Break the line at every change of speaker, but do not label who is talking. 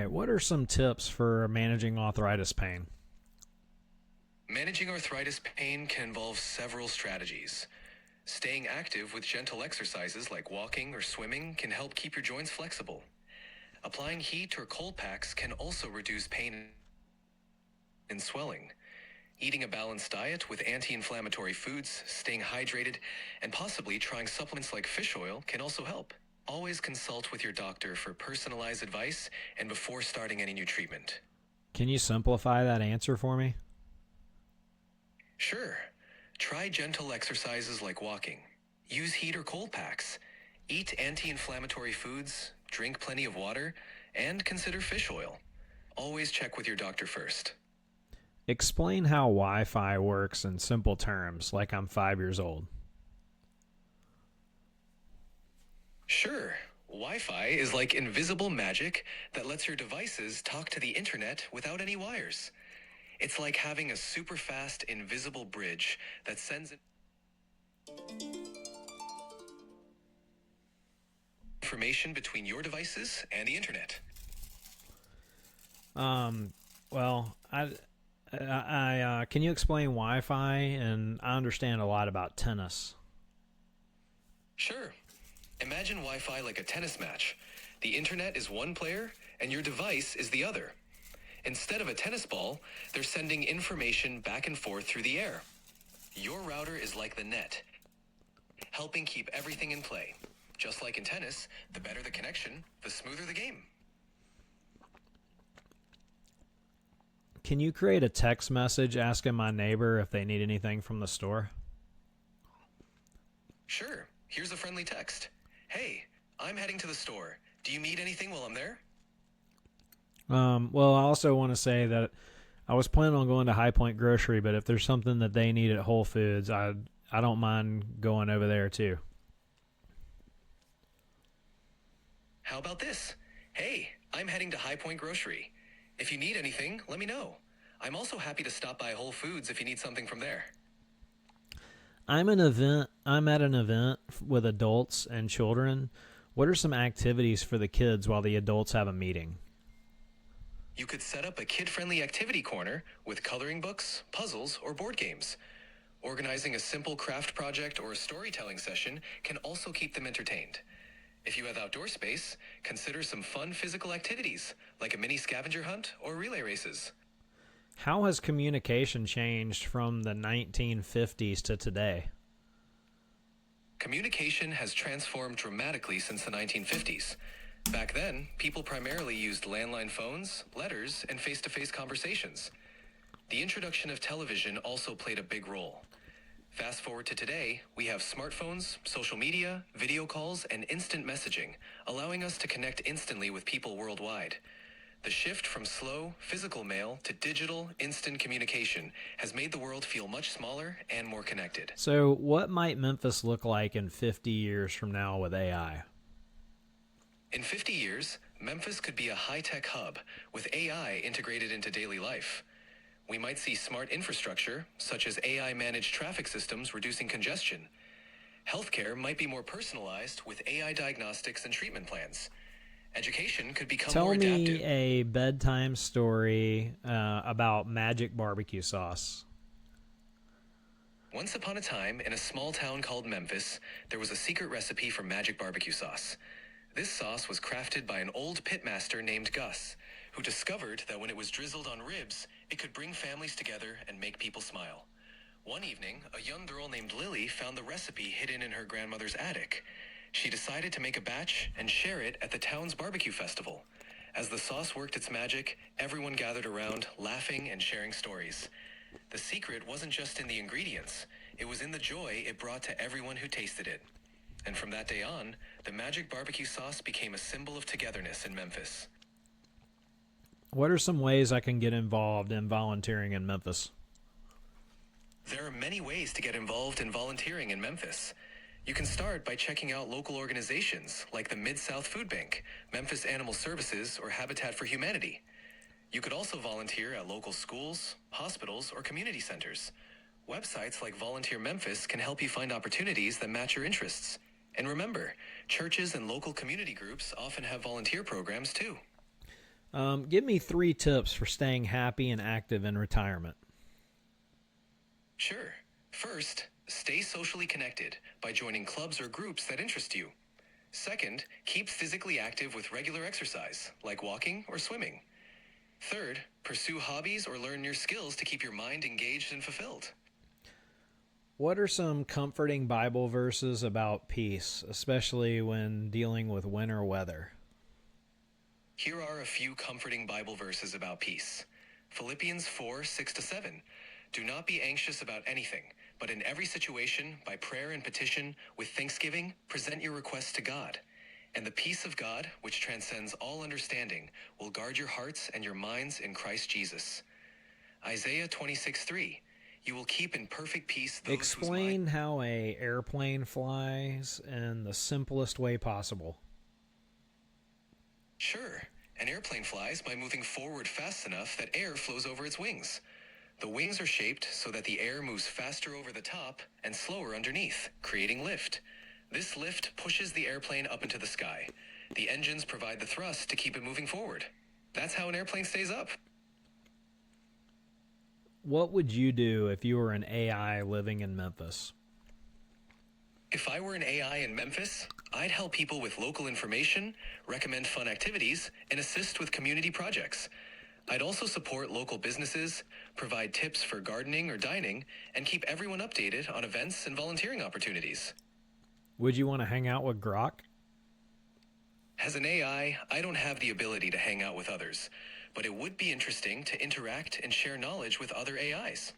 right, what are some tips for managing arthritis pain?
Managing arthritis pain can involve several strategies. Staying active with gentle exercises like walking or swimming can help keep your joints flexible. Applying heat or cold packs can also reduce pain and swelling. Eating a balanced diet with anti-inflammatory foods, staying hydrated, and possibly trying supplements like fish oil can also help. Always consult with your doctor for personalized advice and before starting any new treatment.
Can you simplify that answer for me?
Sure. Try gentle exercises like walking. Use heat or cold packs. Eat anti-inflammatory foods, drink plenty of water, and consider fish oil. Always check with your doctor first.
Explain how Wi-Fi works in simple terms, like I'm 5 years old.
Sure. Wi-Fi is like invisible magic that lets your devices talk to the internet without any wires. It's like having a super fast invisible bridge that sends information between your devices and the internet.
Well, can you explain Wi-Fi? And I understand a lot about tennis.
Sure. Imagine Wi-Fi like a tennis match. The internet is one player and your device is the other. Instead of a tennis ball, they're sending information back and forth through the air. Your router is like the net, helping keep everything in play. Just like in tennis, the better the connection, the smoother the game.
Can you create a text message asking my neighbor if they need anything from the store?
Sure. Here's a friendly text. Hey, I'm heading to the store. Do you need anything while I'm there?
Well, I also want to say that I was planning on going to High Point Grocery, but if there's something that they need at Whole Foods, I don't mind going over there too.
How about this? Hey, I'm heading to High Point Grocery. If you need anything, let me know. I'm also happy to stop by Whole Foods if you need something from there.
I'm at an event with adults and children. What are some activities for the kids while the adults have a meeting?
You could set up a kid-friendly activity corner with coloring books, puzzles, or board games. Organizing a simple craft project or a storytelling session can also keep them entertained. If you have outdoor space, consider some fun physical activities, like a mini scavenger hunt or relay races.
How has communication changed from the 1950s to today?
Communication has transformed dramatically since the 1950s. Back then, people primarily used landline phones, letters, and face-to-face conversations. The introduction of television also played a big role. Fast forward to today, we have smartphones, social media, video calls, and instant messaging, allowing us to connect instantly with people worldwide. The shift from slow, physical mail to digital, instant communication has made the world feel much smaller and more connected.
So, what might Memphis look like in 50 years from now with AI?
In 50 years, Memphis could be a high-tech hub with AI integrated into daily life. We might see smart infrastructure, such as AI-managed traffic systems reducing congestion. Healthcare might be more personalized with AI diagnostics and treatment plans. Education could become
Tell
more
me
adaptive.
a bedtime story about magic barbecue sauce.
Once upon a time, in a small town called Memphis, there was a secret recipe for magic barbecue sauce. This sauce was crafted by an old pitmaster named Gus, who discovered that when it was drizzled on ribs, it could bring families together and make people smile. One evening, a young girl named Lily found the recipe hidden in her grandmother's attic. She decided to make a batch and share it at the town's barbecue festival. As the sauce worked its magic, everyone gathered around, laughing and sharing stories. The secret wasn't just in the ingredients, it was in the joy it brought to everyone who tasted it. And from that day on, the magic barbecue sauce became a symbol of togetherness in Memphis.
What are some ways I can get involved in volunteering in Memphis?
There are many ways to get involved in volunteering in Memphis. You can start by checking out local organizations like the Mid-South Food Bank, Memphis Animal Services, or Habitat for Humanity. You could also volunteer at local schools, hospitals, or community centers. Websites like Volunteer Memphis can help you find opportunities that match your interests. And remember, churches and local community groups often have volunteer programs too.
Give me 3 tips for staying happy and active in retirement.
Sure. First, stay socially connected by joining clubs or groups that interest you. Second, keep physically active with regular exercise, like walking or swimming. Third, pursue hobbies or learn new skills to keep your mind engaged and fulfilled.
What are some comforting Bible verses about peace, especially when dealing with winter weather?
Here are a few comforting Bible verses about peace. Philippians 4:6-7. Do not be anxious about anything, but in every situation, by prayer and petition, with thanksgiving, present your requests to God. And the peace of God, which transcends all understanding, will guard your hearts and your minds in Christ Jesus. Isaiah 26:3. You will keep in perfect peace those whose mind...
Explain how a airplane flies in the simplest way possible.
Sure. An airplane flies by moving forward fast enough that air flows over its wings. The wings are shaped so that the air moves faster over the top and slower underneath, creating lift. This lift pushes the airplane up into the sky. The engines provide the thrust to keep it moving forward. That's how an airplane stays up.
What would you do if you were an AI living in Memphis?
If I were an AI in Memphis, I'd help people with local information, recommend fun activities, and assist with community projects. I'd also support local businesses, provide tips for gardening or dining, and keep everyone updated on events and volunteering opportunities.
Would you want to hang out with Grok?
As an AI, I don't have the ability to hang out with others, but it would be interesting to interact and share knowledge with other AIs.